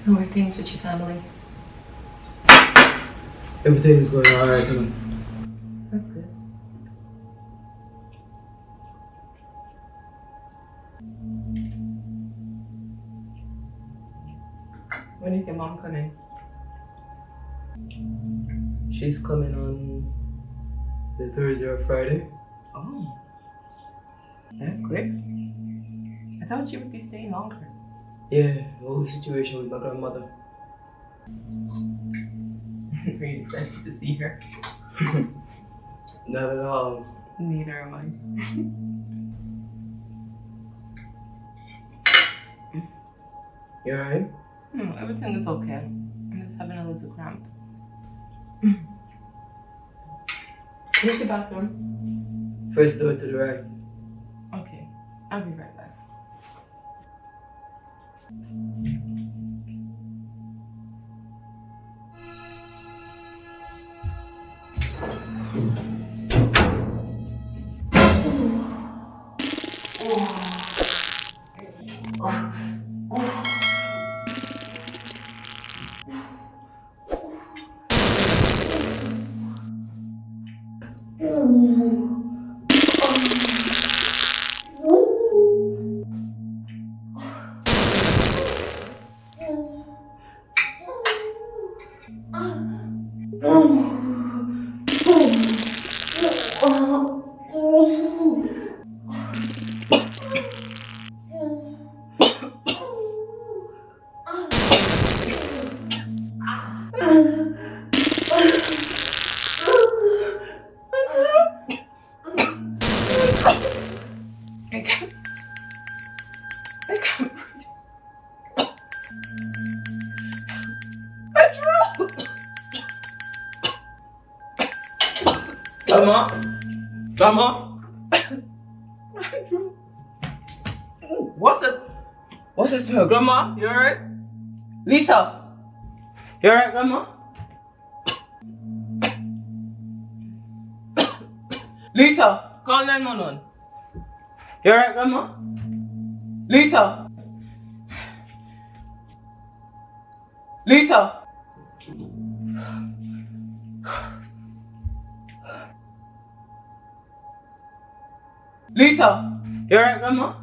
How are things with your family? Everything is going alright, That's good. When is your mom coming? She's coming on the Thursday or Friday. Oh, that's quick. I thought you would be staying longer. Yeah, the whole situation with my grandmother. Pretty excited to see her. Not at all. Neither am I. You alright? Everything is okay. I'm just having a little cramp. Where's the bathroom? First door to the right. Okay, I'll be right back. I can't breathe. Grandma? Grandma? What's this smell? Grandma? You alright? Lisa? You alright, Grandma? Lisa? Call 911. You alright, Grandma? Lisa? Lisa? Lisa? You alright, Grandma?